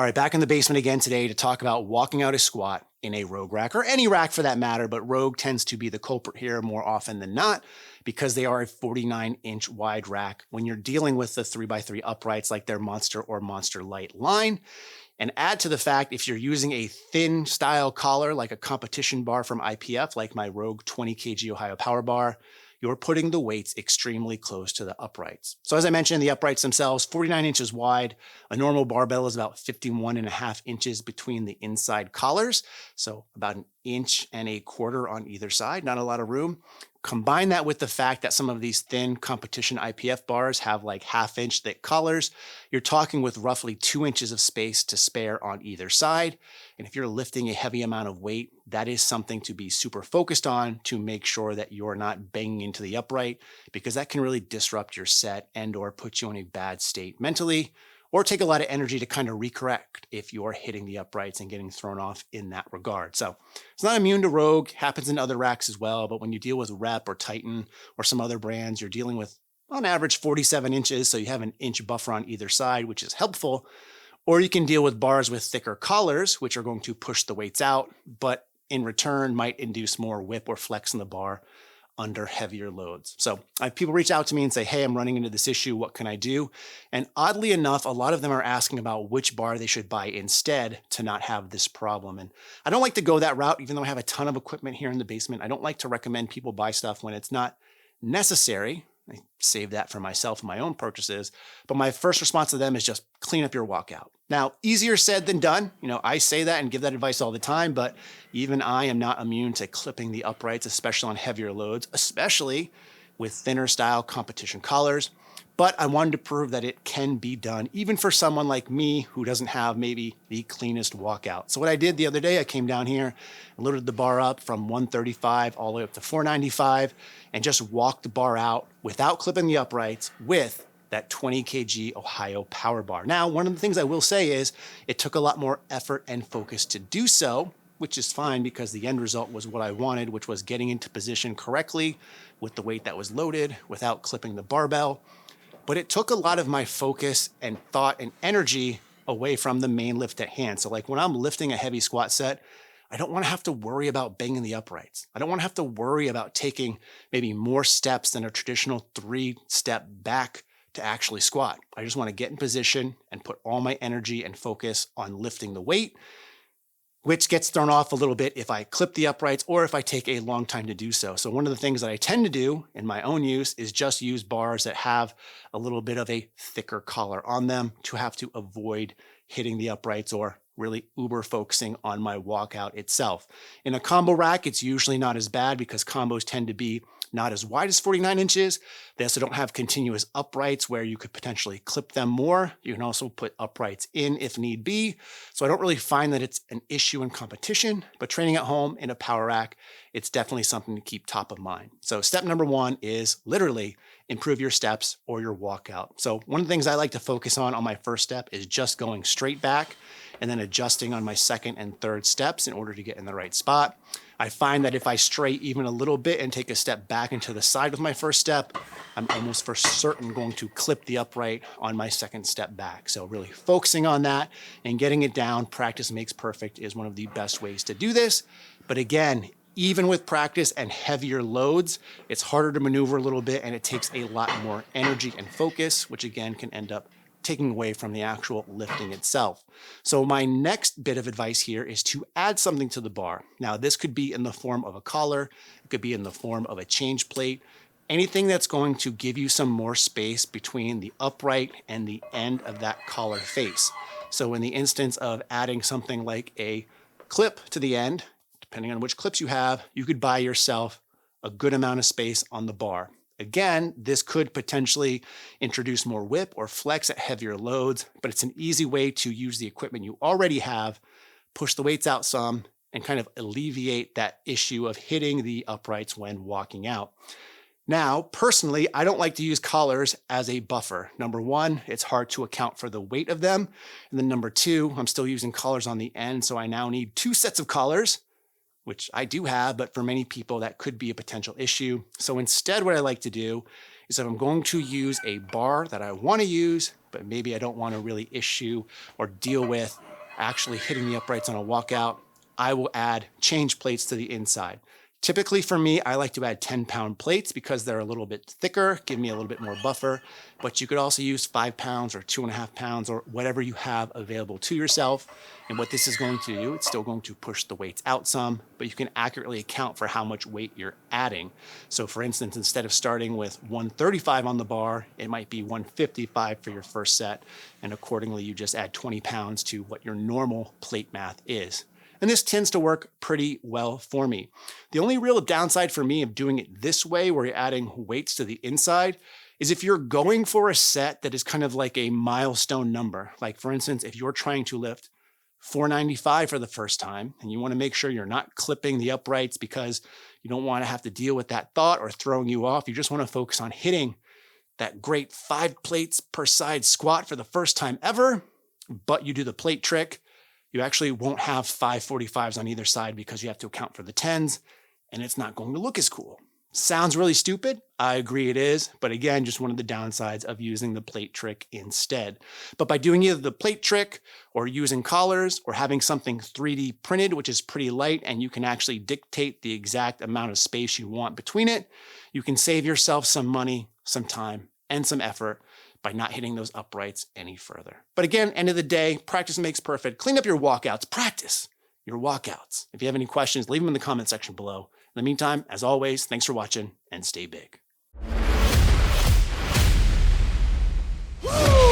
All right, back in the basement again today to talk about walking out a squat in a Rogue rack, or any rack for that matter, but Rogue tends to be the culprit here more often than not because they are a 49-inch wide rack when you're dealing with the 3x3 uprights like their Monster or Monster Light line. And add to the fact, if you're using a thin style collar like a competition bar from IPF, like my Rogue 20 kg Ohio Power Bar, you're putting the weights extremely close to the uprights. So as I mentioned, the uprights themselves, 49 inches wide. A normal barbell is about 51.5 inches between the inside collars. So about 1.25 inches on either side, not a lot of room. Combine that with the fact that some of these thin competition IPF bars have like 1/2 inch thick collars. You're talking with roughly 2 inches of space to spare on either side. And if you're lifting a heavy amount of weight, that is something to be super focused on to make sure that you're not banging into the upright, because that can really disrupt your set and or put you in a bad state mentally, or take a lot of energy to kind of recorrect if you're hitting the uprights and getting thrown off in that regard. So it's not immune to Rogue, happens in other racks as well, but when you deal with Rep or Titan or some other brands, you're dealing with on average 47 inches, so you have an inch buffer on either side, which is helpful. Or you can deal with bars with thicker collars, which are going to push the weights out, but in return might induce more whip or flex in the bar under heavier loads. So I have people reach out to me and say, hey, I'm running into this issue. What can I do? And oddly enough, a lot of them are asking about which bar they should buy instead to not have this problem. And I don't like to go that route, even though I have a ton of equipment here in the basement. I don't like to recommend people buy stuff when it's not necessary. I save that for myself and my own purchases. But my first response to them is just clean up your walkout. Now, easier said than done. I say that and give that advice all the time, but even I am not immune to clipping the uprights, especially on heavier loads, especially with thinner style competition collars. But I wanted to prove that it can be done, even for someone like me who doesn't have maybe the cleanest walkout. So what I did the other day, I came down here and loaded the bar up from 135 all the way up to 495 and just walked the bar out without clipping the uprights with that 20 kg Ohio Power Bar. Now, one of the things I will say is it took a lot more effort and focus to do so, which is fine because the end result was what I wanted, which was getting into position correctly with the weight that was loaded without clipping the barbell. But it took a lot of my focus and thought and energy away from the main lift at hand. So like when I'm lifting a heavy squat set, I don't want to have to worry about banging the uprights. I don't want to have to worry about taking maybe more steps than a traditional 3-step back to actually squat. I just want to get in position and put all my energy and focus on lifting the weight, which gets thrown off a little bit if I clip the uprights or if I take a long time to do so. So one of the things that I tend to do in my own use is just use bars that have a little bit of a thicker collar on them to have to avoid hitting the uprights or really uber focusing on my walkout itself. In a combo rack, it's usually not as bad because combos tend to be not as wide as 49 inches. They also don't have continuous uprights where you could potentially clip them more. You can also put uprights in if need be. So I don't really find that it's an issue in competition, but training at home in a power rack, it's definitely something to keep top of mind. So step number 1 is literally improve your steps or your walkout. So one of the things I like to focus on my first step is just going straight back and then adjusting on my second and third steps in order to get in the right spot. I find that if I stray even a little bit and take a step back into the side with my first step, I'm almost for certain going to clip the upright on my second step back. So really focusing on that and getting it down, practice makes perfect, is one of the best ways to do this. But again, even with practice and heavier loads, it's harder to maneuver a little bit and it takes a lot more energy and focus, which again can end up taking away from the actual lifting itself. So my next bit of advice here is to add something to the bar. Now, this could be in the form of a collar, it could be in the form of a change plate, anything that's going to give you some more space between the upright and the end of that collar face. So in the instance of adding something like a clip to the end, depending on which clips you have, you could buy yourself a good amount of space on the bar. Again, this could potentially introduce more whip or flex at heavier loads, but it's an easy way to use the equipment you already have, push the weights out some, and kind of alleviate that issue of hitting the uprights when walking out. Now, personally, I don't like to use collars as a buffer. Number 1, it's hard to account for the weight of them. And then number 2, I'm still using collars on the end, so I now need 2 sets of collars, which I do have, but for many people that could be a potential issue. So instead, what I like to do is if I'm going to use a bar that I want to use, but maybe I don't want to really issue or deal with actually hitting the uprights on a walkout, I will add change plates to the inside. Typically for me, I like to add 10-pound plates because they're a little bit thicker, give me a little bit more buffer, but you could also use 5 pounds or 2.5 pounds or whatever you have available to yourself. And what this is going to do, it's still going to push the weights out some, but you can accurately account for how much weight you're adding. So for instance, instead of starting with 135 on the bar, it might be 155 for your first set. And accordingly, you just add 20 pounds to what your normal plate math is. And this tends to work pretty well for me. The only real downside for me of doing it this way, where you're adding weights to the inside, is if you're going for a set that is kind of like a milestone number. Like for instance, if you're trying to lift 495 for the first time, and you want to make sure you're not clipping the uprights because you don't want to have to deal with that thought or throwing you off. You just want to focus on hitting that great 5 plates per side squat for the first time ever, but you do the plate trick. You actually won't have 545s on either side because you have to account for the 10s, and it's not going to look as cool. Sounds really stupid. I agree it is. But again, just one of the downsides of using the plate trick instead. But by doing either the plate trick or using collars or having something 3D printed, which is pretty light, and you can actually dictate the exact amount of space you want between it, you can save yourself some money, some time, and some effort by not hitting those uprights any further. But again, end of the day, practice makes perfect. Clean up your walkouts. Practice your walkouts. If you have any questions, leave them in the comment section below. In the meantime, as always, thanks for watching and stay big. Woo!